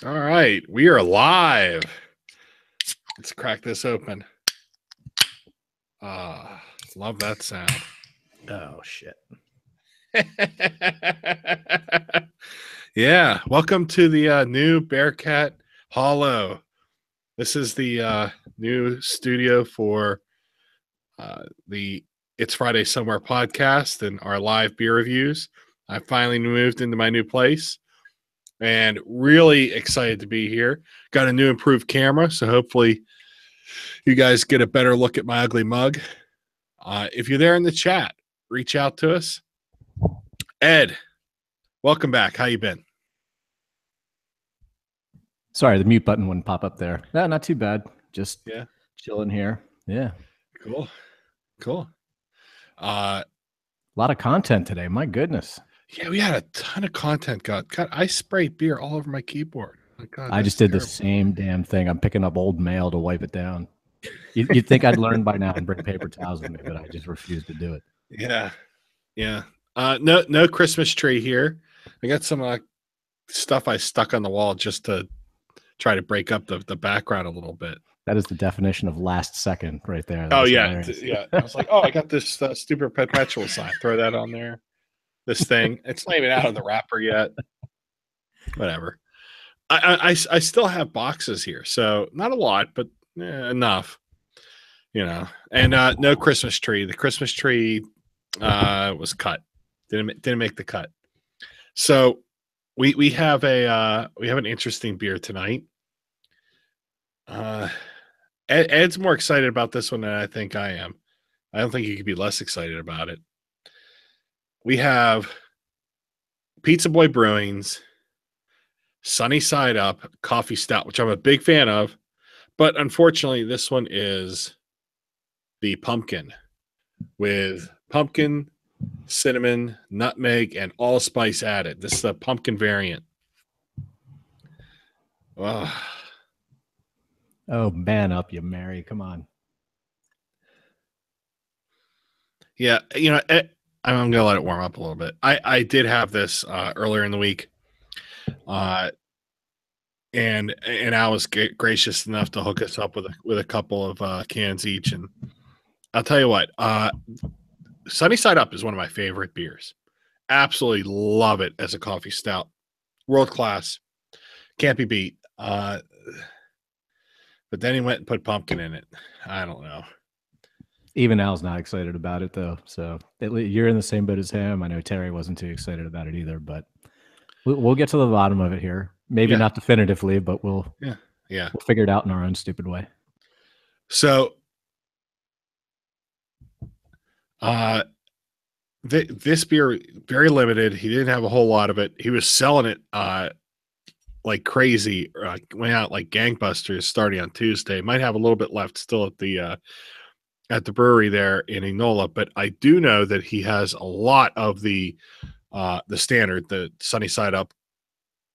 All right, we are live. Let's crack this open. Love that sound. Oh, shit. Yeah, welcome to the new Bearcat Hollow. This is the new studio for the It's Friday Somewhere podcast and our live beer reviews. I finally moved into my new place and really excited to be here. Got a new improved camera, so hopefully you guys get a better look at my ugly mug. If you're there in the chat, reach out to us. Ed, welcome back. How you been? Sorry, the mute button wouldn't pop up there. No, not too bad. Just chilling here. Yeah. Cool. A lot of content today. My goodness. Yeah, we had a ton of content. God, I sprayed beer all over my keyboard. Oh, God, I just did the same damn thing. I'm picking up old mail to wipe it down. You'd think I'd learn by now and bring paper towels with me, but I just refuse to do it. Yeah. No Christmas tree here. I got some stuff I stuck on the wall just to try to break up the background a little bit. That is the definition of last second right there. Oh, yeah. Yeah. I was like, I got this stupid perpetual sign. Throw that on there. This thing. It's not even out of the wrapper yet. Whatever. I still have boxes here. So not a lot, but enough. And no Christmas tree. The Christmas tree was cut. Didn't make the cut. So we have an interesting beer tonight. Ed's more excited about this one than I think I am. I don't think he could be less excited about it. We have Pizza Boy Brewing's Sunny Side Up Coffee Stout, which I'm a big fan of, but unfortunately this one is the pumpkin with pumpkin, cinnamon, nutmeg, and allspice added. This is the pumpkin variant. Oh, man up, you Mary. Come on. Yeah, I'm going to let it warm up a little bit. I did have this earlier in the week. And Al was gracious enough to hook us up with a couple of cans each. And I'll tell you what, Sunny Side Up is one of my favorite beers. Absolutely love it as a coffee stout. World class. Can't be beat. But then he went and put pumpkin in it. I don't know. Even Al's not excited about it, though. So you're in the same boat as him. I know Terry wasn't too excited about it either, but we'll get to the bottom of it here. Maybe not definitively, but we'll figure it out in our own stupid way. So this beer, very limited. He didn't have a whole lot of it. He was selling it like crazy. Went out like gangbusters starting on Tuesday. Might have a little bit left still at the brewery there in Enola, but I do know that he has a lot of the standard, the Sunny Side Up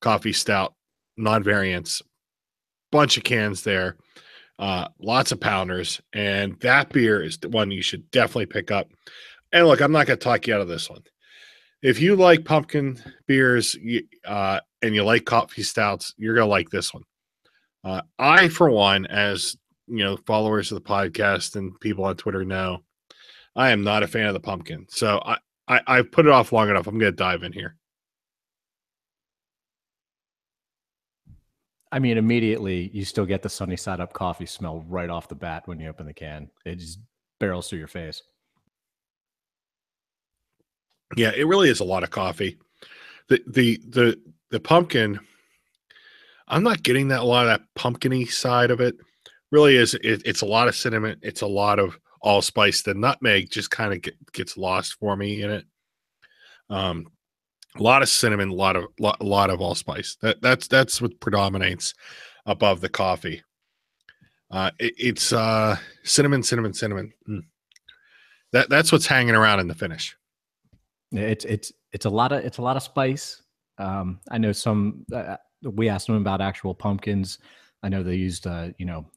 coffee stout non-variants, bunch of cans there, lots of pounders, and that beer is the one you should definitely pick up. And look, I'm not going to talk you out of this one. If you like pumpkin beers and you like coffee stouts, you're going to like this one. I, for one, as followers of the podcast and people on Twitter know, I am not a fan of the pumpkin. So I've put it off long enough. I'm going to dive in here. I mean, immediately you still get the Sunny Side Up coffee smell right off the bat when you open the can. It just barrels through your face. Yeah, it really is a lot of coffee. The pumpkin, I'm not getting a lot of that pumpkin-y side of it. Really is it's a lot of cinnamon, it's a lot of allspice. The nutmeg just kind of gets lost for me in it. A lot of cinnamon, a lot of allspice. That's what predominates above the coffee. It's cinnamon. That's what's hanging around in the finish. It's a lot of spice. I know some. We asked them about actual pumpkins. I know they used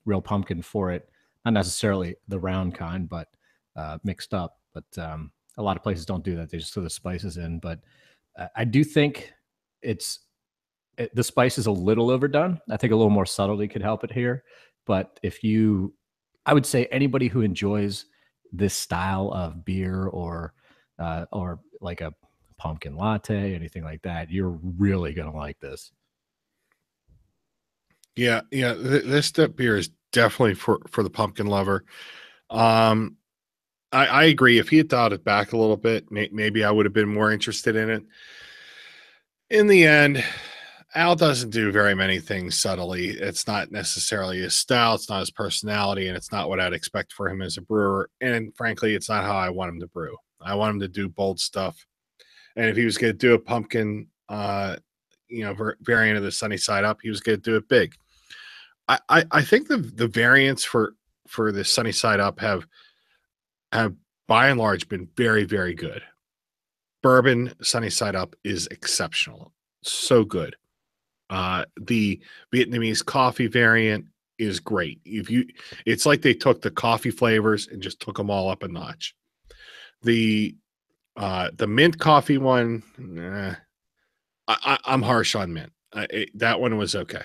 real pumpkin for it, not necessarily the round kind, but mixed up. But a lot of places don't do that. They just throw the spices in. But I do think it's The spice is a little overdone. I think a little more subtlety could help it here. But I would say anybody who enjoys this style of beer or like a pumpkin latte, anything like that, you're really gonna like this. Yeah, yeah. This step beer is definitely for the pumpkin lover. Um, I agree. If he had dialed it back a little bit, maybe I would have been more interested in it. In the end, Al doesn't do very many things subtly. It's not necessarily his style, it's not his personality, and it's not what I'd expect for him as a brewer. And frankly, it's not how I want him to brew. I want him to do bold stuff. And if he was going to do a pumpkin, variant of the sunny side up, he was going to do it big. I think the variants for the sunny side up have by and large been very, very good. Bourbon sunny side up is exceptional. So good. The Vietnamese coffee variant is great. It's like they took the coffee flavors and just took them all up a notch. The mint coffee one, I'm harsh on mint. That one was okay.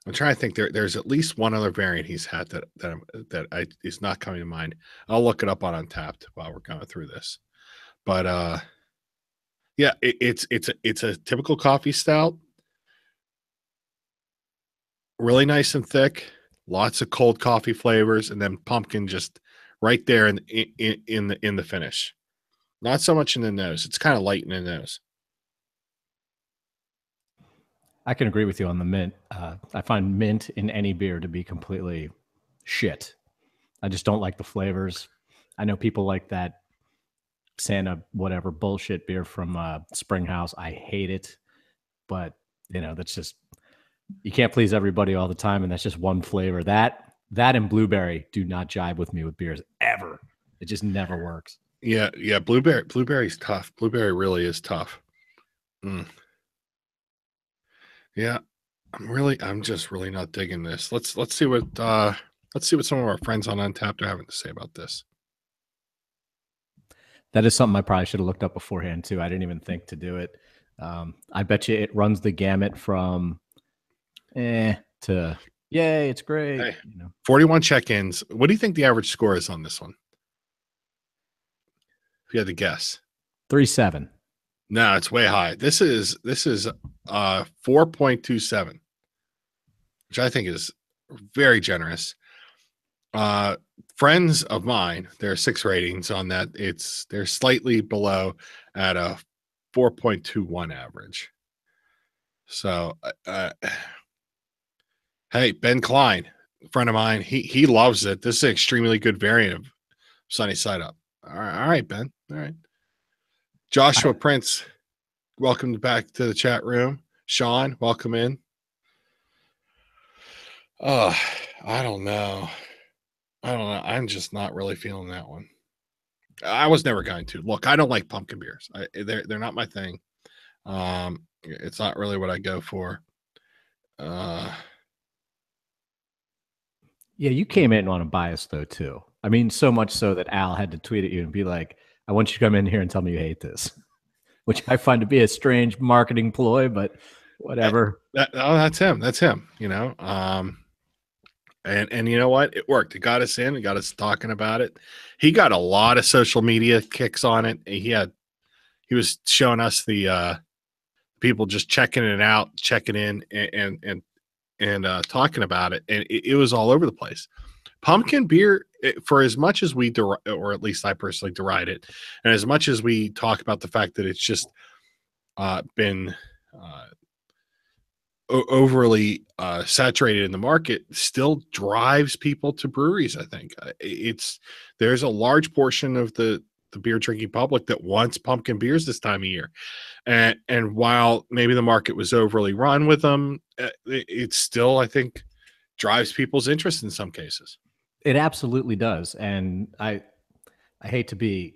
I'm trying to think. There's at least one other variant he's had that is not coming to mind. I'll look it up on Untapped while we're going through this. But yeah, it's a typical coffee stout, really nice and thick, lots of cold coffee flavors, and then pumpkin just right there in the finish. Not so much in the nose. It's kind of light in the nose. I can agree with you on the mint. I find mint in any beer to be completely shit. I just don't like the flavors. I know people like that Santa whatever bullshit beer from Springhouse. I hate it, but that's just, you can't please everybody all the time, and that's just one flavor. That and blueberry do not jive with me with beers ever. It just never works. Yeah. Blueberry's tough. Blueberry really is tough. Mm. Yeah, I'm just really not digging this. Let's see what some of our friends on Untapped are having to say about this. That is something I probably should have looked up beforehand too. I didn't even think to do it. I bet you it runs the gamut from to yay, it's great. Hey, 41 check-ins. What do you think the average score is on this one? If you had to guess. 3.7. No, it's way high. This is 4.27, which I think is very generous. Friends of mine, there are 6 ratings on that. They're slightly below at a 4.21 average. So, hey, Ben Klein, a friend of mine, he loves it. This is an extremely good variant of Sunny Side Up. All right, Ben. All right. Joshua Prince, welcome back to the chat room. Sean, welcome in. Oh, I don't know. I'm just not really feeling that one. I was never going to. Look, I don't like pumpkin beers. They're not my thing. It's not really what I go for. Yeah, you came in on a bias though too. I mean, so much so that Al had to tweet at you and be like, "I want you to come in here and tell me you hate this," which I find to be a strange marketing ploy, but whatever. That's him. That's him. And you know what? It worked. It got us in. It got us talking about it. He got a lot of social media kicks on it. He was showing us the people just checking it out, checking in, and talking about it, and it was all over the place. Pumpkin beer, for as much as we or at least I personally deride it, and as much as we talk about the fact that it's just been overly saturated in the market, still drives people to breweries. I think there's a large portion of the beer drinking public that wants pumpkin beers this time of year, and while maybe the market was overly run with them, it still, I think, drives people's interest in some cases. It absolutely does, and I hate to be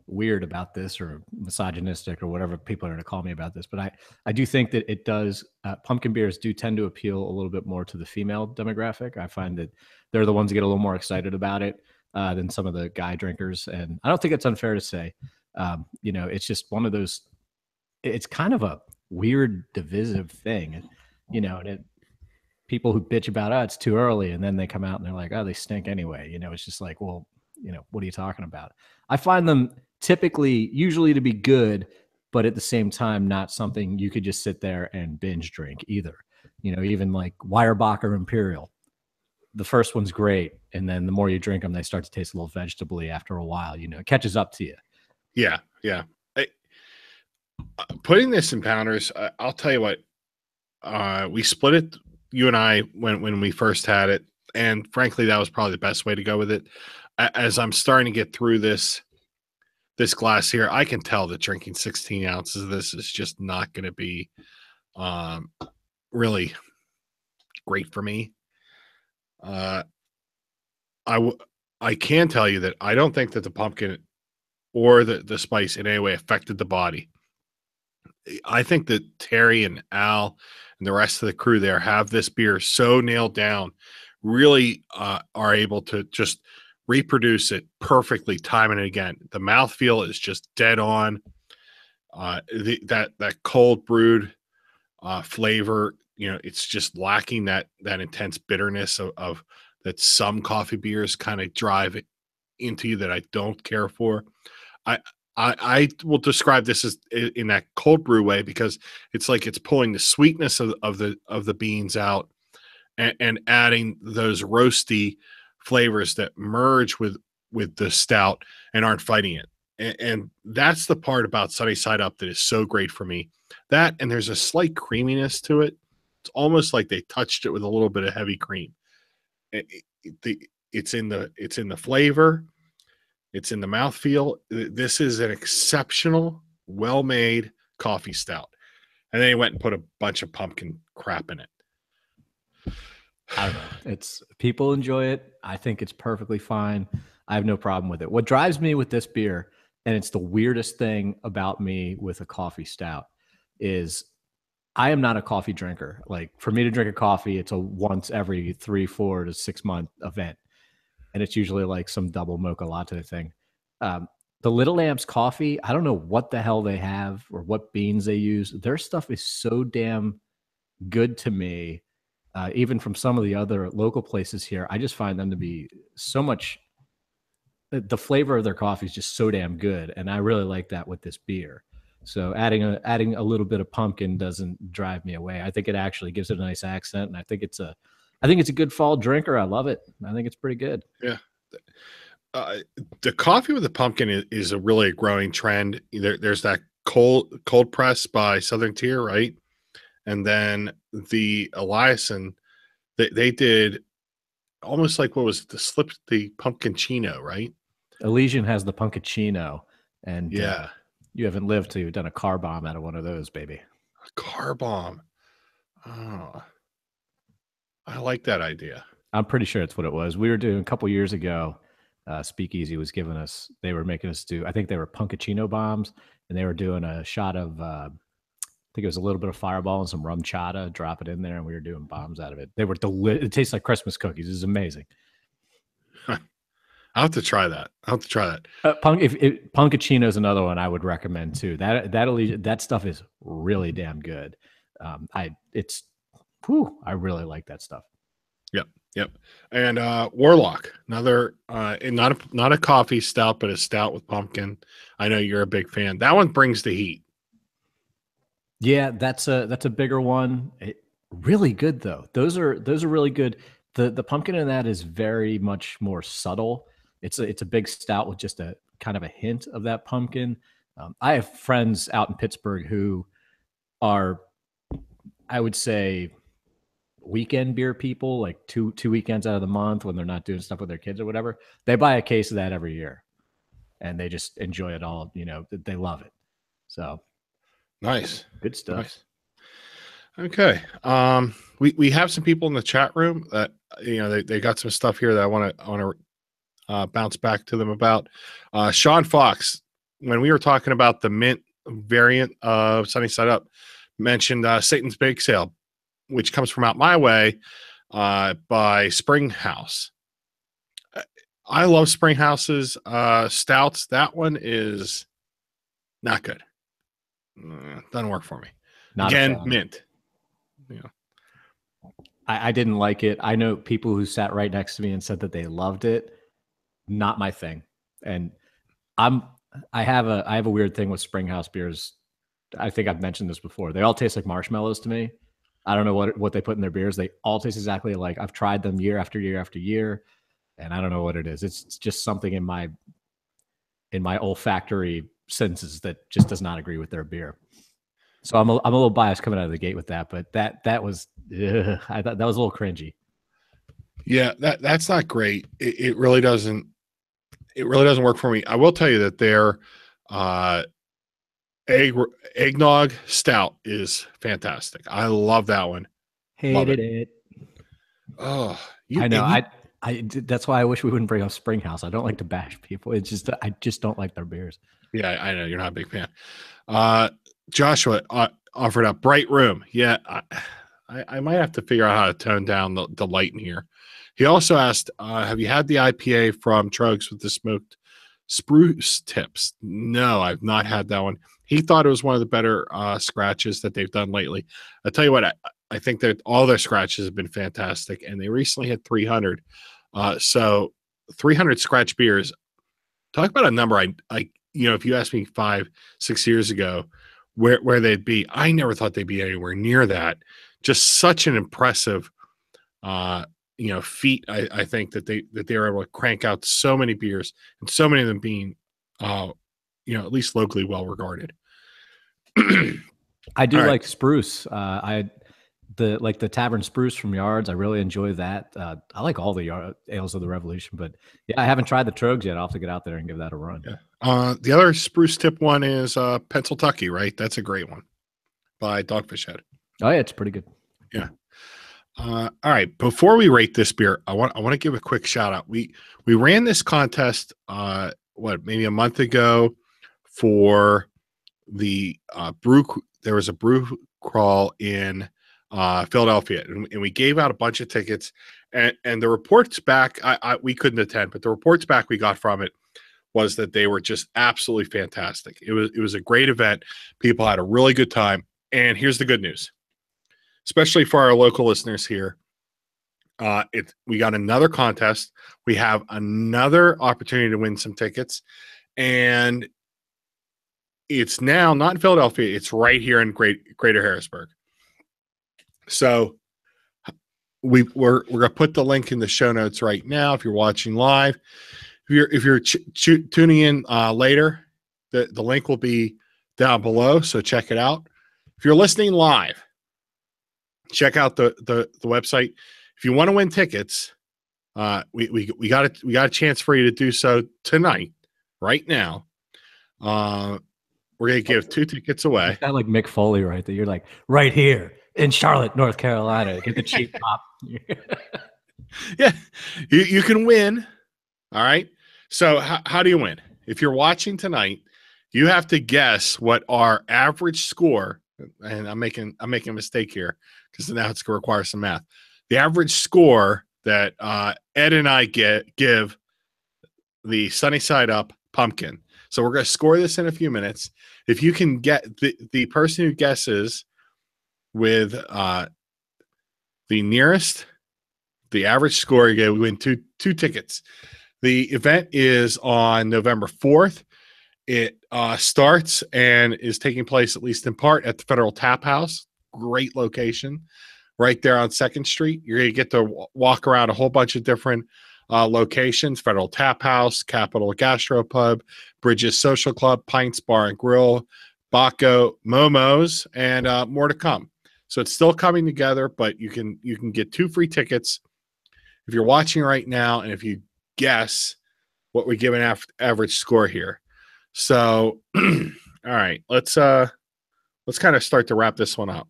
weird about this or misogynistic or whatever people are going to call me about this, but I do think that it does. Pumpkin beers do tend to appeal a little bit more to the female demographic. I find that they're the ones that get a little more excited about it than some of the guy drinkers, and I don't think it's unfair to say. It's just one of those it's kind of a weird divisive thing, you know, and people who bitch about, oh, it's too early, and then they come out and they're like, oh, they stink anyway. You know, it's just like, well, you know, what are you talking about? I find them typically, usually to be good, but at the same time, not something you could just sit there and binge drink either. You know, even like Weyerbacher Imperial. The first one's great, and then the more you drink them, they start to taste a little vegetable-y after a while. You know, it catches up to you. Yeah, yeah. Putting this in pounders, I'll tell you what. We split it, you and I, when we first had it, and frankly, that was probably the best way to go with it. As I'm starting to get through this glass here, I can tell that drinking 16 ounces of this is just not going to be um, really great for me. Uh, I can tell you that I don't think that the pumpkin or the spice in any way affected the body. I think that Terry and Al and the rest of the crew there have this beer so nailed down, really are able to just reproduce it perfectly time and again. The mouthfeel is just dead on. That cold brewed flavor, you know, it's just lacking that intense bitterness of that some coffee beers kind of drive it into you that I don't care for. I I will describe this as in that cold brew way because it's like it's pulling the sweetness of the beans out and adding those roasty flavors that merge with the stout and aren't fighting it. And that's the part about Sunny Side Up that is so great for me. That and there's a slight creaminess to it. It's almost like they touched it with a little bit of heavy cream. It's in the flavor. It's in the mouthfeel. This is an exceptional, well-made coffee stout. And then he went and put a bunch of pumpkin crap in it. I don't know. It's people enjoy it. I think it's perfectly fine. I have no problem with it. What drives me with this beer, and it's the weirdest thing about me with a coffee stout, is I am not a coffee drinker. Like for me to drink a coffee, it's a once every 3, 4 to 6 month event. And it's usually like some double mocha latte thing. Um, the Little Lamps coffee, I don't know what the hell they have or what beans they use. Their stuff is so damn good to me. Even from some of the other local places here, I just find them to be so much. The flavor of their coffee is just so damn good, and I really like that with this beer. So adding a little bit of pumpkin doesn't drive me away. I think it actually gives it a nice accent, and I think it's a good fall drinker. I love it. I think it's pretty good. Yeah. The coffee with the pumpkin is a really growing trend. There's that cold press by Southern Tier, right? And then the Eliason, they did almost like what was the pumpkin chino, right? Elysian has the Punkachino, and Yeah, you haven't lived till you've done a car bomb out of one of those, baby. car bomb. Oh, I like that idea. I'm pretty sure it's what it was. We were doing a couple years ago. Speakeasy was giving us. They were making us do. I think they were Punkachino bombs, and they were doing a shot of. I think it was a little bit of Fireball and some rum chata. Drop it in there, and we were doing bombs out of it. They were delicious. It tastes like Christmas cookies. It's amazing. I'll have to try that. I'll have to try that. Punkachino is another one I would recommend too. That stuff is really damn good. I really like that stuff. Yep, yep. And Warlock, another and not a coffee stout, but a stout with pumpkin. I know you're a big fan. That one brings the heat. Yeah, that's a bigger one. Really good though. Those are really good. The pumpkin in that is very much more subtle. It's a big stout with just a kind of a hint of that pumpkin. I have friends out in Pittsburgh who are, I would say, weekend beer people, like two weekends out of the month when they're not doing stuff with their kids or whatever. They buy a case of that every year, and they just enjoy it all. You know, they love it. So Nice, good stuff. nice. Okay. We have some people in the chat room that they got some stuff here that I want to bounce back to them about. Sean Fox, when we were talking about the mint variant of Sunny Side Up, mentioned Satan's Bake Sale, which comes from out my way by Springhouse. I love Springhouse's stouts. That one is not good. Doesn't work for me. Not a Again, fan. mint. You know, I didn't like it. I know people who sat right next to me and said that they loved it. Not my thing. And I'm I have a weird thing with Springhouse beers. I think I've mentioned this before. They all taste like marshmallows to me. I don't know what they put in their beers. They all taste exactly alike. I've tried them year after year after year, and I don't know what it is. It's just something in my olfactory senses that just does not agree with their beer. So I'm a little biased coming out of the gate with that, but that was I thought that was a little cringy. yeah, that's not great. It really doesn't. It really doesn't work for me. I will tell you that their uh, egg eggnog stout is fantastic. I love that one. Love it. Hated it. Oh, I know. and you That's why I wish we wouldn't bring up Springhouse. I don't like to bash people. It's just I just don't like their beers. yeah, I know you're not a big fan. Uh, Joshua offered up Bright Room. Yeah, I might have to figure out how to tone down the light in here. He also asked, have you had the IPA from Trugs with the smoked spruce tips? No, I've not had that one. He thought it was one of the better scratches that they've done lately. I'll tell you what, I think that all their scratches have been fantastic, and they recently hit 300. So 300 scratch beers. Talk about a number if you asked me 5, 6 years ago where they'd be, I never thought they'd be anywhere near that. Just such an impressive feat. I think that they were able to crank out so many beers and so many of them being at least locally well regarded. I do All right. like Spruce. The Tavern Spruce from Yards. I really enjoy that. I like all the ales of the Revolution, but yeah, I haven't tried the Trogs yet. I'll have to get out there and give that a run. Yeah. The other spruce tip one is Pennsyltucky, right? That's a great one by Dogfish Head. Oh yeah, it's pretty good. Yeah. All right. Before we rate this beer, I want to give a quick shout out. We ran this contest maybe a month ago for the brew. There was a brew crawl in Philadelphia, and we gave out a bunch of tickets. And the reports back, we couldn't attend, but the reports back we got from it was that they were just absolutely fantastic. It was a great event. People had a really good time. And here's the good news, especially for our local listeners here. We got another contest. We have another opportunity to win some tickets, and it's now not in Philadelphia. It's right here in Greater Harrisburg. So we're gonna put the link in the show notes right now. If you're watching live, if you're tuning in later, the link will be down below. So check it out. If you're listening live, check out the website. If you want to win tickets, we got a chance for you to do so tonight, right now. We're gonna give 2 tickets away. It's not like Mick Foley, right? That you're like right here in Charlotte, North Carolina. Get the cheap pop. Yeah, you can win. All right. So how do you win? If you're watching tonight, you have to guess what our average score. And I'm making a mistake here because now it's going to require some math. The average score that Ed and I give the Sunny Side Up pumpkin. So we're going to score this in a few minutes. If you can get the person who guesses with the nearest, the average score, you win two tickets. The event is on November 4th. It starts and is taking place, at least in part, at the Federal Tap House. Great location right there on 2nd Street. You're going to get to walk around a whole bunch of different locations: Federal Tap House, Capitol Gastropub, Bridges Social Club, Pints Bar and Grill, Baco, Momo's, and more to come. So it's still coming together, but you can get 2 free tickets if you're watching right now, and if you guess what we give an average score here. So, all right, let's kind of start to wrap this one up.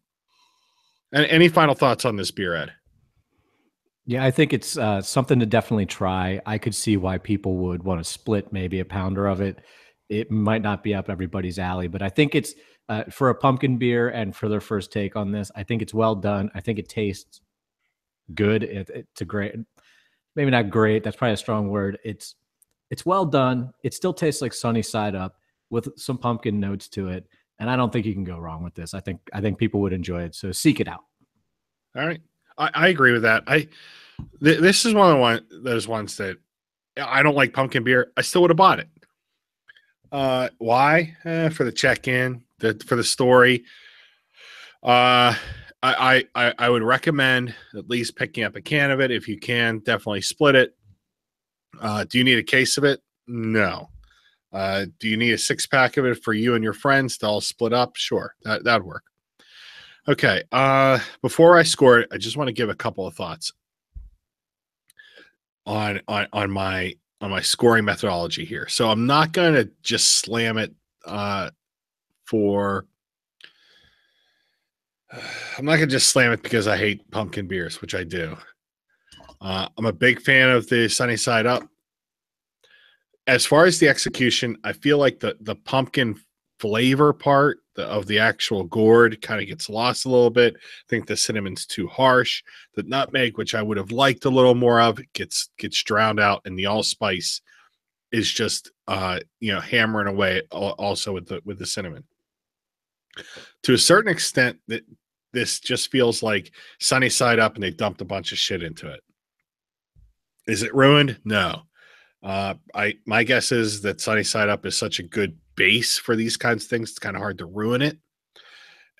And any final thoughts on this beer, Ed? Yeah, I think it's something to definitely try. I could see why people would want to split maybe a pounder of it. It might not be up everybody's alley, but I think it's for a pumpkin beer and for their first take on this, I think it's well done. I think it tastes good. It's a great, maybe not great. That's probably a strong word. It's well done. It still tastes like Sunny Side Up with some pumpkin notes to it. and I don't think you can go wrong with this. I think people would enjoy it. So seek it out. All right. I agree with that. This is one of those ones that I don't like pumpkin beer. I still would have bought it. Why? For the check-in, for the story. I would recommend at least picking up a can of it if you can. Definitely split it. Do you need a case of it? No. Do you need a 6-pack of it for you and your friends to all split up? Sure, that'd work. Okay. Before I score it, I just want to give a couple of thoughts on my scoring methodology here. So I'm not going to just slam it I'm not going to just slam it because I hate pumpkin beers, which I do. I'm a big fan of the Sunny Side Up. As far as the execution, I feel like the pumpkin flavor part of the actual gourd kind of gets lost a little bit. I think the cinnamon's too harsh. The nutmeg, which I would have liked a little more of, gets drowned out, and the allspice is just hammering away also with the cinnamon. To a certain extent, that this just feels like Sunny Side Up, and they dumped a bunch of shit into it. Is it ruined? No. My guess is that Sunny Side Up is such a good base for these kinds of things. It's kind of hard to ruin it.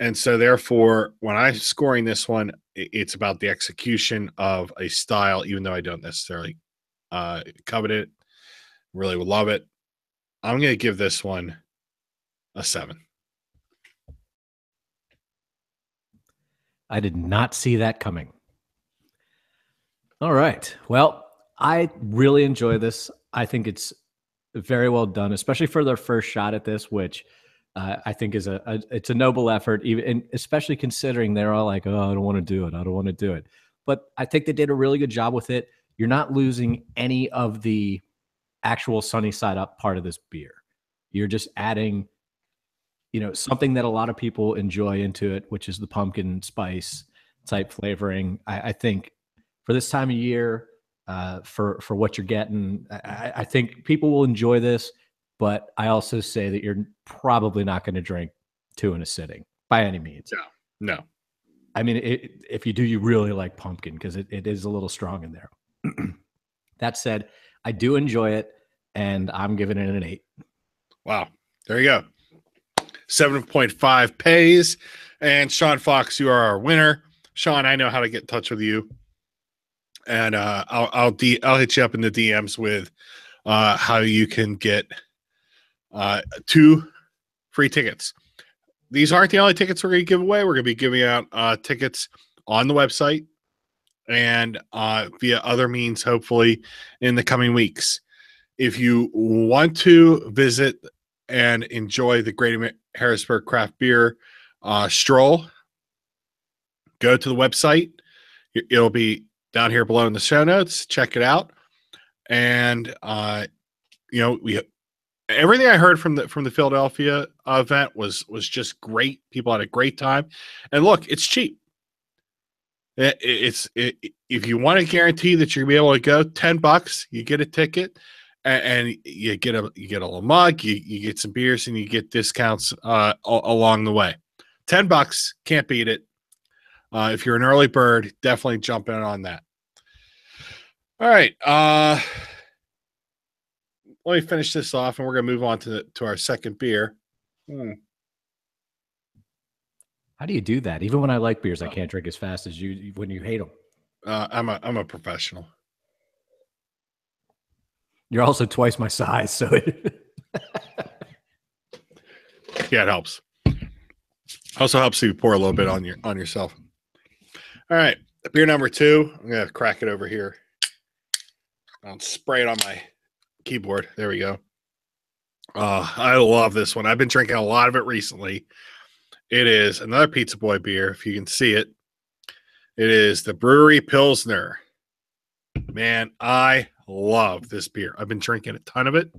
And so therefore, when I'm scoring this one, it's about the execution of a style, even though I don't necessarily covet it, really would love it. I'm going to give this one a 7. I did not see that coming. All right. Well, I really enjoy this. I think it's very well done, especially for their first shot at this, which I think is it's a noble effort, even and especially considering they're all like, "Oh, I don't want to do it. I don't want to do it." But I think they did a really good job with it. You're not losing any of the actual Sunny Side Up part of this beer. You're just adding, something that a lot of people enjoy into it, which is the pumpkin spice type flavoring. I think for this time of year, for what you're getting, I think people will enjoy this. But I also say that you're probably not going to drink 2 in a sitting by any means. No. I mean, if you do, you really like pumpkin because it is a little strong in there. That said, I do enjoy it, and I'm giving it an 8. Wow. There you go. 7.5 pays. And Sean Fox, you are our winner. Sean, I know how to get in touch with you. And I'll hit you up in the DMs with how you can get 2 free tickets. These aren't the only tickets we're going to give away. We're going to be giving out tickets on the website and via other means, hopefully, in the coming weeks. If you want to visit and enjoy the Great Harrisburg Craft Beer stroll, go to the website. It'll be down here below in the show notes. Check it out. And, everything I heard from the Philadelphia event was just great. People had a great time. And look, it's cheap. If you want to guarantee that you're going to be able to go, $10, you get a ticket and you get a little mug, you get some beers, and you get discounts along the way. $10, can't beat it. If you're an early bird, definitely jump in on that. All right. Let me finish this off, and we're going to move on to our second beer. How do you do that? Even when I like beers, I can't drink as fast as you when you hate them. I'm a professional. You're also twice my size, so yeah, it helps. Also helps you pour a little bit on yourself. All right, beer number 2. I'm gonna crack it over here. I'll spray it on my keyboard. There we go. I love this one. I've been drinking a lot of it recently. It is another Pizza Boy beer, if you can see it. It is the Brewery Pilsner. Man, I love this beer. I've been drinking a ton of it.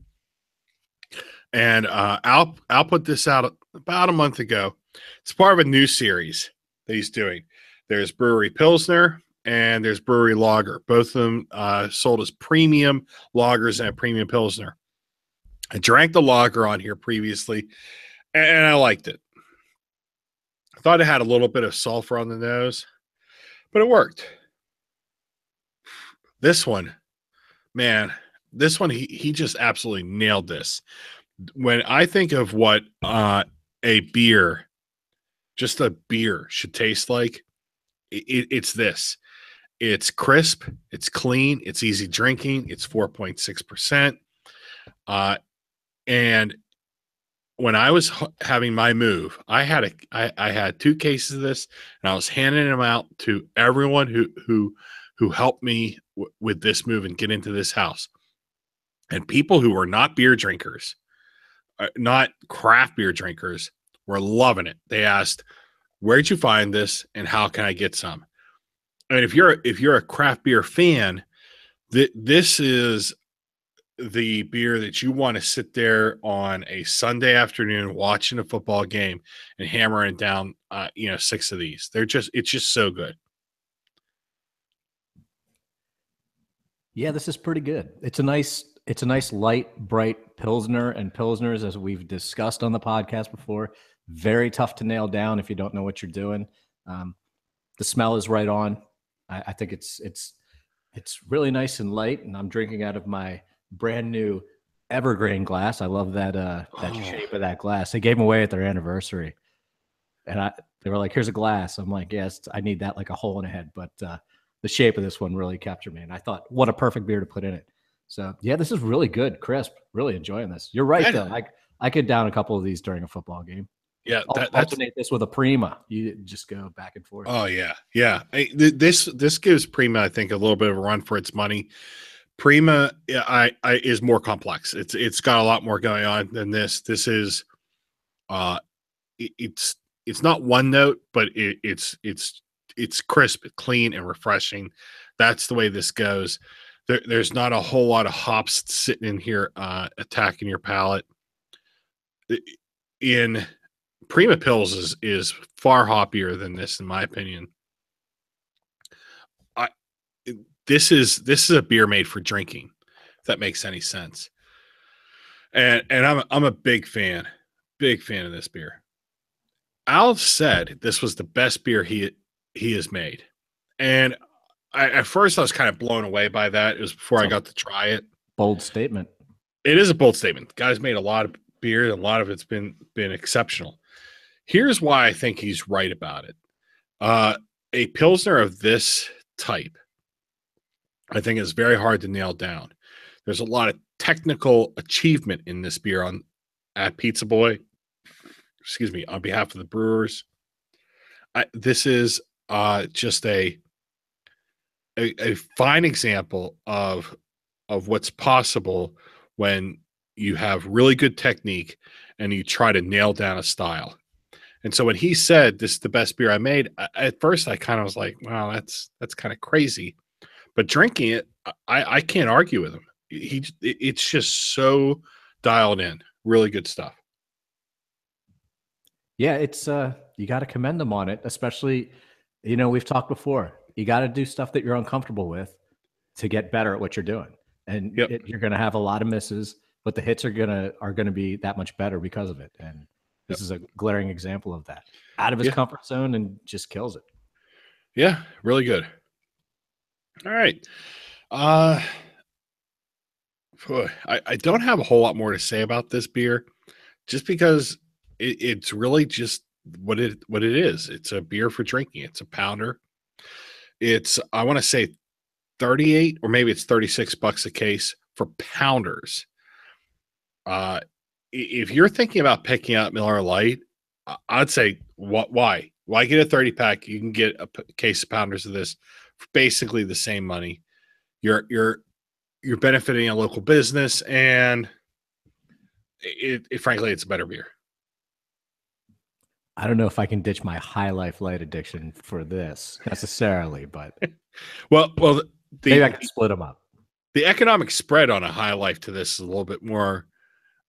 And I'll put this out about a month ago. It's part of a new series that he's doing. There's Brewery Pilsner and there's Brewery Lager. Both of them sold as premium lagers and a premium Pilsner. I drank the lager on here previously, and I liked it. I thought it had a little bit of sulfur on the nose, but it worked. This one, man, this one he just absolutely nailed this. When I think of what a beer, just a beer should taste like, it's this. It's crisp, it's clean, it's easy drinking, it's 4.6%. And when I was having my move, I had 2 cases of this, and I was handing them out to everyone who helped me with this move and get into this house. And people who were not beer drinkers, not craft beer drinkers, were loving it. They asked, "Where'd you find this, and how can I get some?" I mean, if you're a craft beer fan, this is the beer that you want to sit there on a Sunday afternoon watching a football game and hammering down, 6 of these. It's just so good. Yeah, this is pretty good. It's a nice light, bright Pilsner, and Pilsners, as we've discussed on the podcast before, very tough to nail down if you don't know what you're doing. The smell is right on. I think it's really nice and light, and I'm drinking out of my brand new evergreen glass. I love that shape of that glass. They gave them away at their anniversary, and they were like, "Here's a glass." I'm like, "Yes, I need that like a hole in a head." But the shape of this one really captured me, and I thought, what a perfect beer to put in it. So yeah, this is really good, crisp. Really enjoying this. You're right though. I could down a couple of these during a football game. Yeah, that's Alternate this with a Prima. You just go back and forth. Oh yeah. This gives Prima, I think, a little bit of a run for its money. Prima, is more complex. It's got a lot more going on than this. This is, it's not one note, but it's crisp, clean, and refreshing. That's the way this goes. There's not a whole lot of hops sitting in here attacking your palate. In Prima Pils is far hoppier than this, in my opinion. This is a beer made for drinking, if that makes any sense. And I'm a big fan of this beer. Al said this was the best beer he has made, and at first I was kind of blown away by that. It was before I got to try it. Bold statement. It is a bold statement. The guy's made a lot of beer, and a lot of it's been exceptional. Here's why I think he's right about it. A Pilsner of this type, I think, is very hard to nail down. There's a lot of technical achievement in this beer at Pizza Boy. Excuse me, on behalf of the brewers. This is just a fine example of what's possible when you have really good technique and you try to nail down a style. And so when he said this is the best beer I made, at first I kind of was like, wow, that's kind of crazy. But drinking it, I can't argue with him. It's just so dialed in. Really good stuff. Yeah, it's you got to commend them on it, especially, we've talked before. You got to do stuff that you're uncomfortable with to get better at what you're doing. And you're going to have a lot of misses, but the hits are going to be that much better because of it. And this is a glaring example of that. Out of his comfort zone and just kills it. Yeah, really good. All right. I don't have a whole lot more to say about this beer, just because it's really just what it is. It's a beer for drinking. It's a pounder. It's, I want to say, 38 or maybe it's $36 a case for pounders. If you're thinking about picking out Miller Lite, I'd say why get a 30 pack? You can get a case of pounders of this for basically the same money. You're benefiting a local business, and frankly, it's a better beer. I don't know if I can ditch my High Life Light addiction for this necessarily, but well, maybe I can split them up. The economic spread on a High Life to this is a little bit more.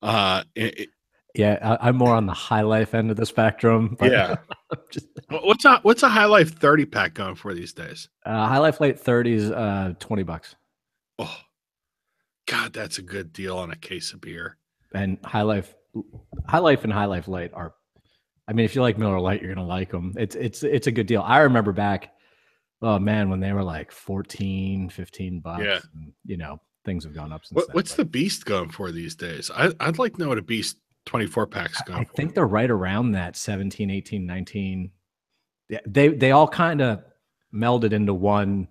Yeah, I'm more on the High Life end of the spectrum. But yeah. What's a High Life 30 pack going for these days? High Life Light 30 is $20. Oh, God, that's a good deal on a case of beer. And High Life and High Life Light are I mean, if you like Miller Lite, you're gonna like them. It's a good deal. I remember back, oh man, when they were like 14, 15 Yeah. bucks. And, things have gone up since then. What's the Beast going for these days? I'd like to know what a Beast 24 pack's I going for. think they're right around that 17, 18, 19. Yeah, they all kind of melded into one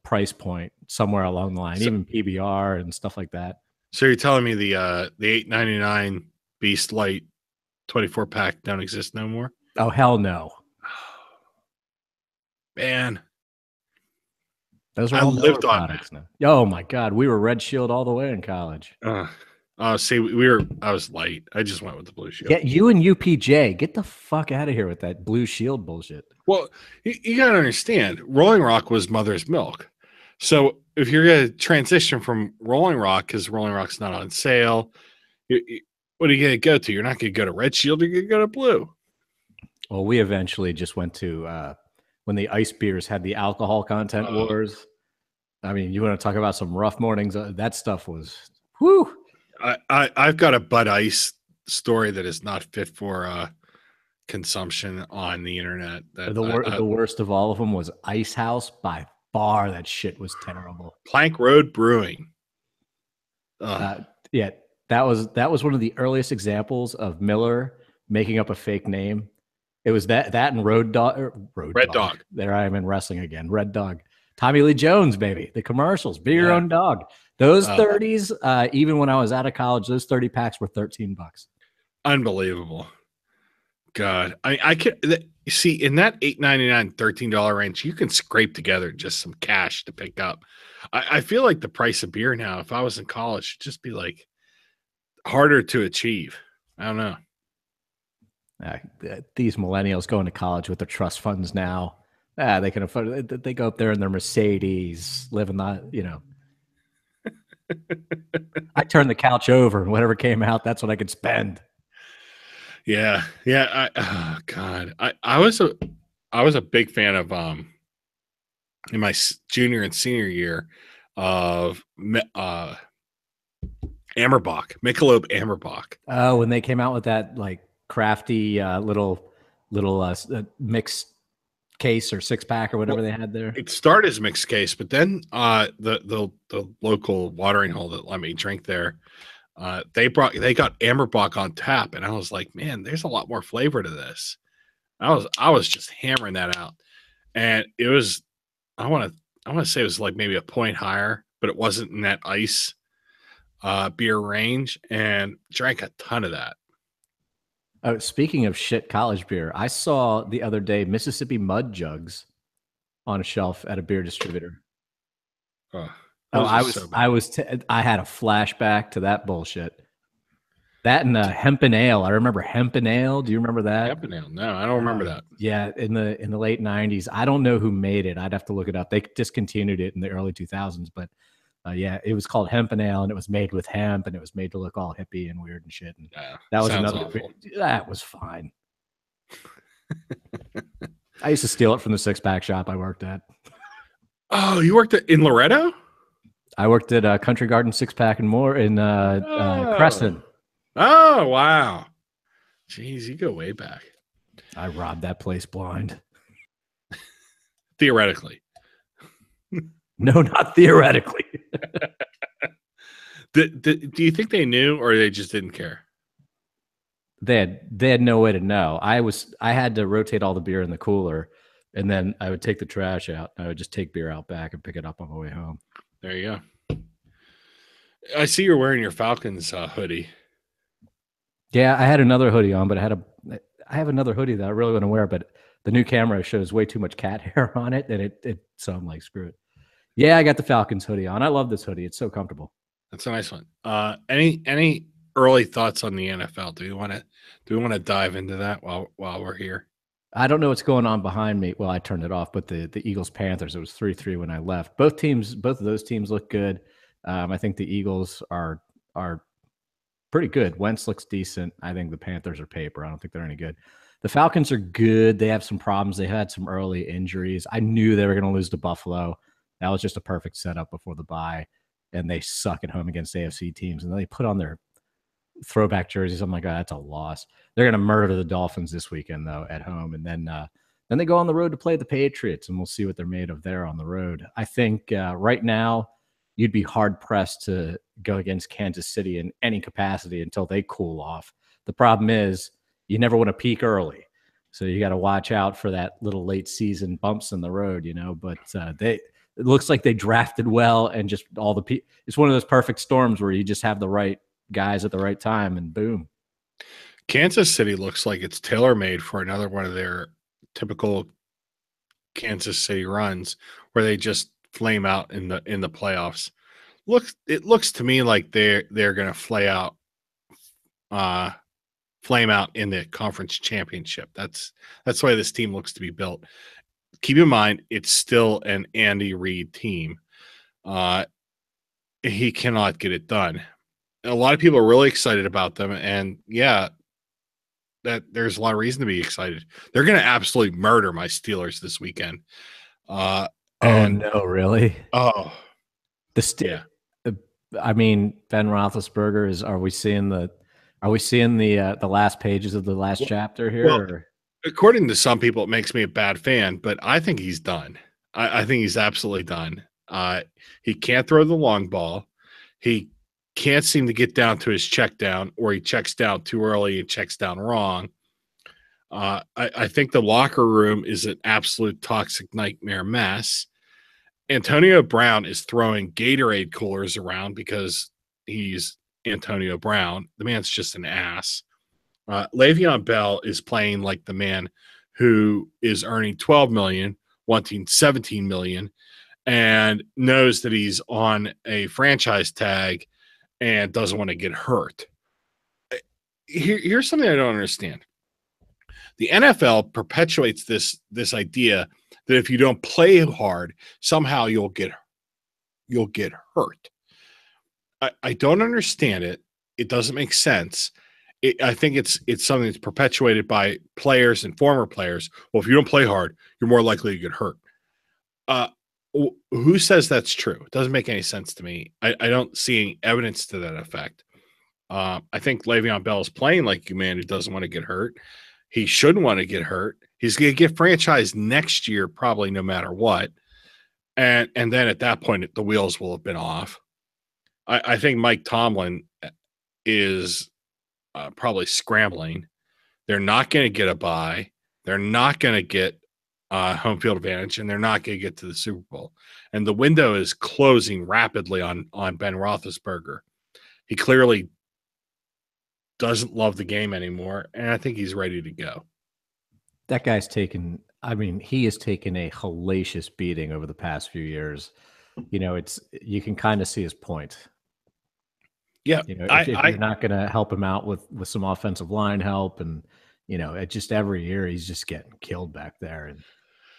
price point somewhere along the line, So, even PBR and stuff like that. so you're telling me the $8.99 Beast Light 24 pack don't exist no more? Oh hell no. Man, Those are I all Miller lived on products now. Oh my God, we were Red Shield all the way in college. that. See, I was light. I just went with the Blue Shield. Yeah, you and UPJ, get the fuck out of here with that Blue Shield bullshit. Well, you got to understand, Rolling Rock was mother's milk. So if you're going to transition from Rolling Rock, because Rolling Rock's not on sale, what are you going to go to? You're not going to go to Red Shield. You're going to go to Blue. Well, we eventually just went to when the ice beers had the alcohol content wars. I mean, you want to talk about some rough mornings? That stuff was, whew. I've got a Bud Ice story that is not fit for consumption on the internet. That The worst of all of them was Ice House. By far, that shit was terrible. Plank Road Brewing. Yeah, that was one of the earliest examples of Miller making up a fake name. It was that and Red Dog. There I am in wrestling again. Red Dog. Tommy Lee Jones, baby. The commercials. Be your own dog. Those 30s, even when I was out of college, those 30 packs were $13. Unbelievable. God. I can see in that $8.99, $13 range, you can scrape together just some cash to pick up. I feel like the price of beer now, if I was in college, should just be like harder to achieve. I don't know. These millennials going to college with their trust funds now. They can afford. They go up there in their Mercedes, living the. I turned the couch over, and whatever came out, that's what I could spend. Yeah. Oh God, I was a big fan of in my junior and senior year of Ammerbach, Michelob Ammerbach. Oh, when they came out with that like crafty little mixed case or 6-pack or whatever they had there. It started as mixed case, but then the local watering hole that let me drink there, they got Ammerbach on tap, and I was like, man, there's a lot more flavor to this. I was just hammering that out, and it was I want to say it was like maybe a point higher, but it wasn't in that ice beer range, and drank a ton of that. Oh, speaking of shit college beer, I saw the other day Mississippi Mud jugs on a shelf at a beer distributor. I had a flashback to that bullshit. That and Hempen Ale. I remember Hempen Ale. Do you remember that? Hempen Ale. No, I don't remember that. Yeah, in the late 90s. I don't know who made it. I'd have to look it up. They discontinued it in the early 2000s, but yeah, it was called Hempen Ale, and it was made with hemp, and it was made to look all hippie and weird and shit. And that was another. That was fine. I used to steal it from the 6-pack shop I worked at. Oh, you worked in Loretto? I worked at Country Garden 6-pack and more in Crescent. Oh, wow. Jeez, you go way back. I robbed that place blind. Theoretically. No, not theoretically. Do you think they knew, or they just didn't care? They had no way to know. I had to rotate all the beer in the cooler, and then I would take the trash out. I would just take beer out back and pick it up on my way home. There you go. I see you're wearing your Falcons hoodie. Yeah, I had another hoodie on, but I have another hoodie that I really want to wear, but the new camera shows way too much cat hair on it, and so I'm like, screw it. Yeah, I got the Falcons hoodie on. I love this hoodie. It's so comfortable. That's a nice one. Any early thoughts on the NFL? Do we want to dive into that while we're here? I don't know what's going on behind me. Well, I turned it off, but the Eagles Panthers, it was 3-3 when I left. Both of those teams look good. I think the Eagles are pretty good. Wentz looks decent. I think the Panthers are paper. I don't think they're any good. The Falcons are good. They have some problems. They had some early injuries. I knew they were going to lose to Buffalo. That was just a perfect setup before the bye, and they suck at home against AFC teams. And then they put on throwback jerseys. I'm like, oh, that's a loss. They're going to murder the Dolphins this weekend, though, at home. And then they go on the road to play the Patriots, and we'll see what they're made of there on the road. I think right now you'd be hard-pressed to go against Kansas City in any capacity until they cool off. The problem is you never want to peak early. So you got to watch out for that little late season bumps in the road, but it looks like they drafted well, and just it's one of those perfect storms where you just have the right guys at the right time, and boom. Kansas City looks like it's tailor-made for another one of their typical Kansas City runs where they just flame out in the playoffs. It looks to me like they're going to flame out in the conference championship. That's the way this team looks to be built. Keep in mind, it's still an Andy Reid team. He cannot get it done. A lot of people are really excited about them, and yeah, that there's a lot of reason to be excited. They're going to absolutely murder my Steelers this weekend. Oh no, really? Oh, yeah. I mean, Ben Roethlisberger is. Are we seeing the last pages of the last chapter here? Well, according to some people, it makes me a bad fan, but I think he's done. I think he's absolutely done. He can't throw the long ball. He can't seem to get down to his check down, or he checks down too early and checks down wrong. I think the locker room is an absolute toxic nightmare mess. Antonio Brown is throwing Gatorade coolers around because he's Antonio Brown. The man's just an ass. Le'Veon Bell is playing like the man who is earning $12 million, wanting $17 million, and knows that he's on a franchise tag and doesn't want to get hurt. Here's something I don't understand. The NFL perpetuates this idea that if you don't play hard, somehow you'll get hurt. I don't understand it. It doesn't make sense. I think it's something that's perpetuated by players and former players. Well, if you don't play hard, you're more likely to get hurt. Who says that's true? It doesn't make any sense to me. I don't see any evidence to that effect. I think Le'Veon Bell is playing like a man who doesn't want to get hurt. He shouldn't want to get hurt. He's going to get franchised next year, probably no matter what. And then at that point, the wheels will have been off. I think Mike Tomlin is probably scrambling. They're not going to get a bye. They're not going to get home field advantage, and they're not going to get to the Super Bowl. And the window is closing rapidly on Ben Roethlisberger. He clearly doesn't love the game anymore, and I think he's ready to go. That guy's he has taken a hellacious beating over the past few years. You can kind of see his point. Yeah. If you're not going to help him out with some offensive line help, and, it just every year he's just getting killed back there. And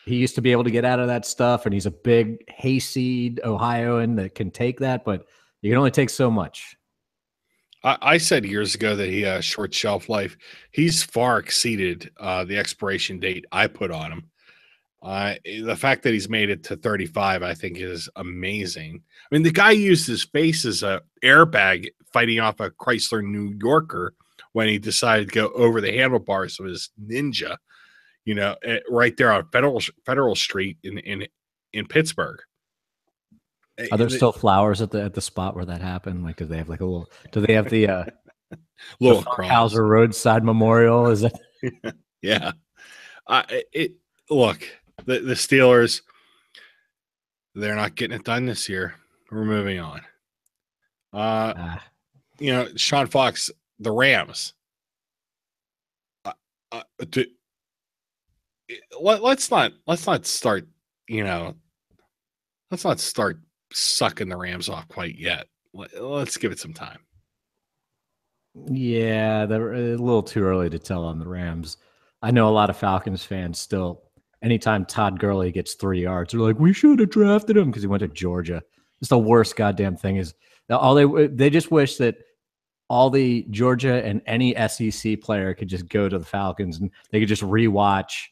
he used to be able to get out of that stuff, and he's a big hayseed Ohioan that can take that, but you can only take so much. I said years ago that he has short shelf life. He's far exceeded the expiration date I put on him. The fact that he's made it to 35, I think, is amazing. I mean, the guy used his face as an airbag fighting off a Chrysler New Yorker when he decided to go over the handlebars of his Ninja, right there on Federal Street in Pittsburgh. Are there still flowers at the spot where that happened? Like, do they have the little Hauser roadside memorial? Is that? Yeah. Look, the Steelers, they're not getting it done this year. We're moving on. Sean Fox, the Rams. Let's not start sucking the Rams off quite yet. Let's give it some time. Yeah, they're a little too early to tell on the Rams. I know a lot of Falcons fans still, anytime Todd Gurley gets 3 yards, they're like, we should have drafted him because he went to Georgia. It's the worst goddamn thing. Is they just wish that all the Georgia and any SEC player could just go to the Falcons and they could just rewatch,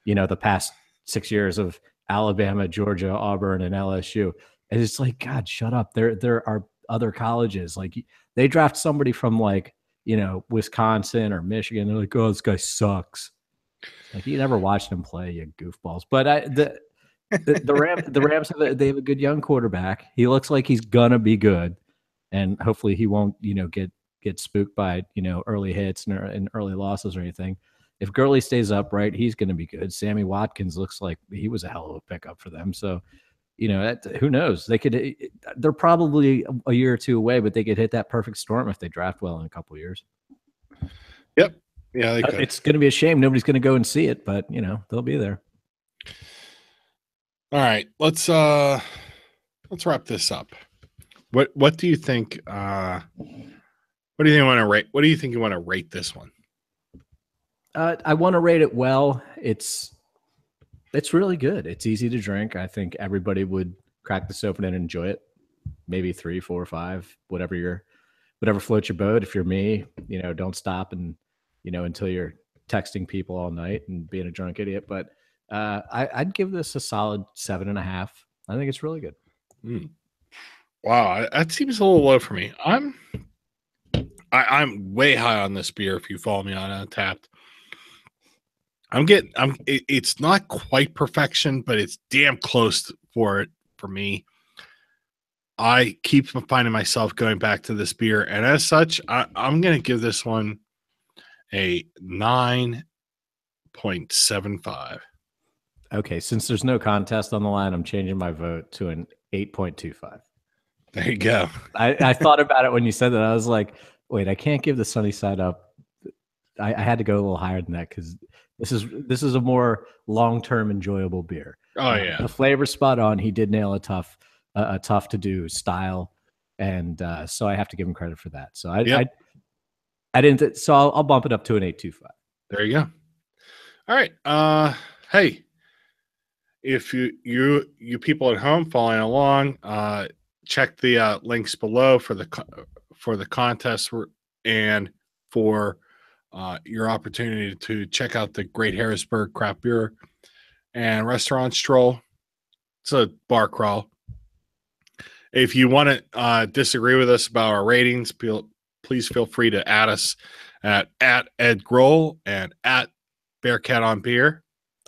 the past 6 years of Alabama, Georgia, Auburn, and LSU. And it's like, God, shut up. There are other colleges. Like, they draft somebody from like Wisconsin or Michigan. They're like, oh, this guy sucks. Like, you never watched him play, you goofballs. But the Rams they have a good young quarterback. He looks like he's gonna be good, and hopefully he won't get spooked by early hits and early losses or anything. If Gurley stays upright, he's going to be good. Sammy Watkins looks like he was a hell of a pickup for them. So, who knows? They're probably a year or two away, but they could hit that perfect storm if they draft well in a couple of years. Yep. Yeah, they could. It's going to be a shame nobody's going to go and see it, but they'll be there. All right, let's wrap this up. What do you think? What do you think you want to rate? What do you think you want to rate this one? I want to rate it well. It's really good. It's easy to drink. I think everybody would crack this open and enjoy it. Maybe 3, 4, 5, whatever floats your boat. If you're me, don't stop and until you're texting people all night and being a drunk idiot. But I'd give this a solid 7.5. I think it's really good. Wow, that seems a little low for me. I'm way high on this beer. If you follow me on Untappd, it's not quite perfection, but it's damn close for me. I keep finding myself going back to this beer, and as such, I'm going to give this one a 9.75. Okay, since there's no contest on the line, I'm changing my vote to an 8.25. There you go. I thought about it when you said that. I was like, wait, I can't give the sunny side up. I had to go a little higher than that because this is a more long-term enjoyable beer. Oh yeah, the flavor spot on. He did nail a tough to do style, and so I have to give him credit for that. So I didn't. So I'll bump it up to an 8.25. There you go. All right. Hey, if you people at home following along, check the links below for the contest and for your opportunity to check out the Great Harrisburg Craft Beer and Restaurant Stroll. It's a bar crawl. If you want to disagree with us about our ratings, please feel free to add us at Ed Grohl and at Bearcat on Beer.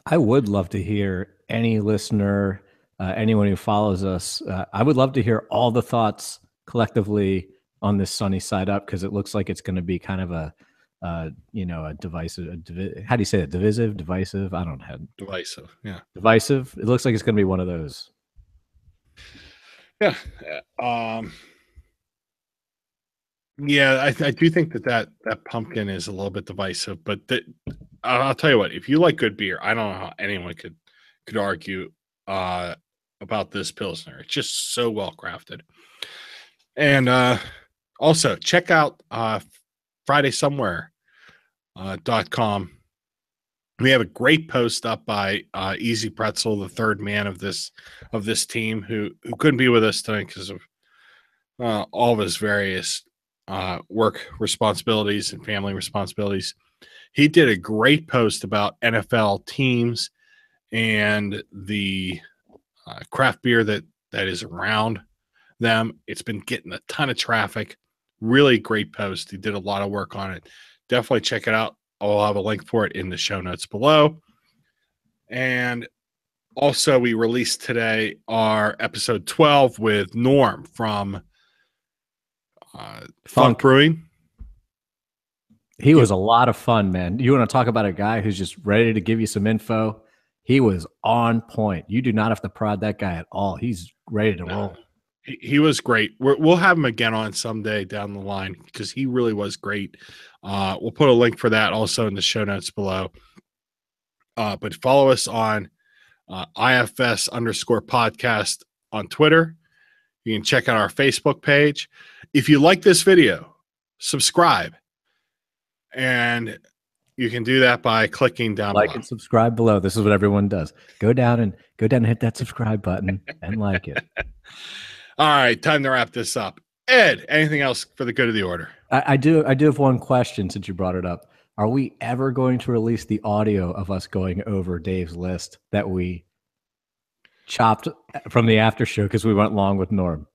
I would love to hear any listener, anyone who follows us. I would love to hear all the thoughts collectively on this sunny side up, because it looks like it's going to be kind of a divisive. How do you say it? Divisive? I don't know. Divisive. Yeah. Divisive. It looks like it's going to be one of those. Yeah. Yeah, I do think that pumpkin is a little bit divisive, but I'll tell you what, if you like good beer, I don't know how anyone could argue about this Pilsner. It's just so well crafted. And also check out FridaySomewhere.com. We have a great post up by Easy Pretzel, the third man of this team, who couldn't be with us tonight because of all of his various work responsibilities and family responsibilities. He did a great post about NFL teams and the craft beer that is around them. It's been getting a ton of traffic. Really great post. He did a lot of work on it. Definitely check it out. I'll have a link for it in the show notes below. And also, we released today our episode 12 with Norm from Funk Brewing. He was a lot of fun, man. You want to talk about a guy who's just ready to give you some info? He was on point. You do not have to prod that guy at all. He's ready to roll. He was great. We'll have him again on someday down the line because he really was great. We'll put a link for that also in the show notes below. But follow us on IFS_podcast on Twitter. You can check out our Facebook page. If you like this video, subscribe. And you can do that by clicking down below. Like and subscribe below. This is what everyone does. Go down and hit that subscribe button and like it. All right, time to wrap this up. Ed, anything else for the good of the order? I do have one question since you brought it up. Are we ever going to release the audio of us going over Dave's list that we chopped from the after show because we went long with Norm?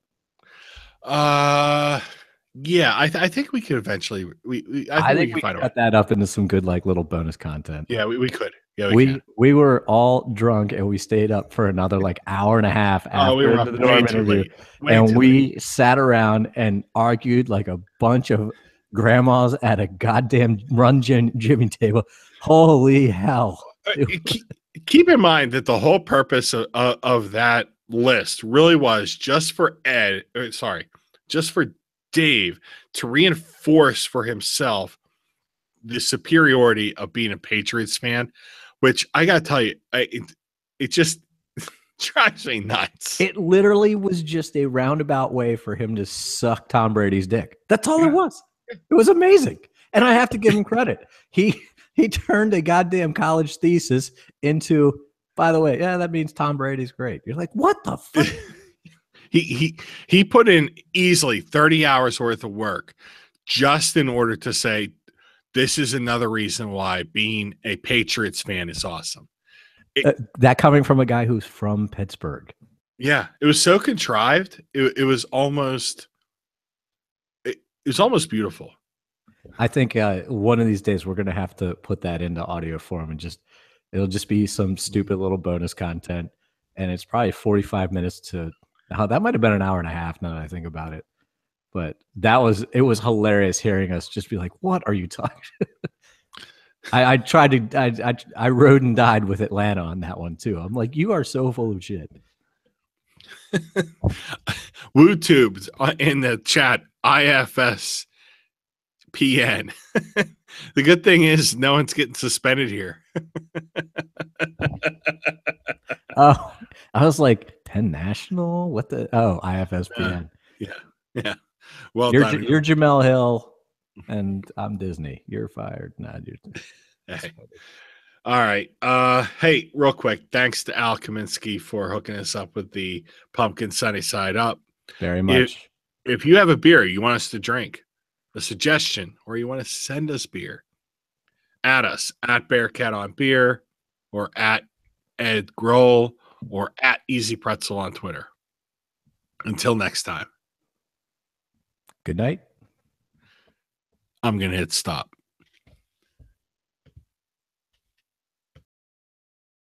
Yeah, I think we could eventually. I I think we think can we could find a way. cut that up into some good, like, little bonus content. Yeah, we could. Yeah, we can. We were all drunk and we stayed up for another like hour and a half Oh, we after were up the way Norm too interview, late. Way and too late. we sat around and argued like a bunch of grandmas at a goddamn Jimmy table. Holy hell! Uh, keep in mind that the whole purpose of that list really was just for just for Dave to reinforce for himself the superiority of being a Patriots fan, which I gotta tell you, it just drives me nuts. It literally was just a roundabout way for him to suck Tom Brady's dick. That's all it Yeah. was. It was amazing. And I have to give him credit. He turned a goddamn college thesis into, by the way, yeah, that means Tom Brady's great. You're like, what the fuck? he put in easily 30 hours worth of work just in order to say this is another reason why being a Patriots fan is awesome. That coming from a guy who's from Pittsburgh. Yeah, it was so contrived. It was almost beautiful. I think one of these days we're going to have to put that into audio form and it'll just be some stupid little bonus content. And it's probably 45 minutes to, that might have been an hour and a half now that I think about it. But it was hilarious hearing us just be like, what are you talking? I tried to, I rode and died with Atlanta on that one too. I'm like, you are so full of shit. WooTubes in the chat, IFS PN. The good thing is no one's getting suspended here. Oh, I was like, Penn National? What the? Oh, IFSPN. Yeah. Well you're, done. You're Jamel Hill, and I'm Disney. You're fired. Nah, dude. Hey. All right. Hey, real quick, thanks to Al Kaminsky for hooking us up with the pumpkin sunny side up. Very much. If you have a beer you want us to drink, a suggestion, or you want to send us beer, at us at Bearcat on Beer, or at Ed Grohl, or at Easy Pretzel on Twitter. Until next time. Good night. I'm going to hit stop.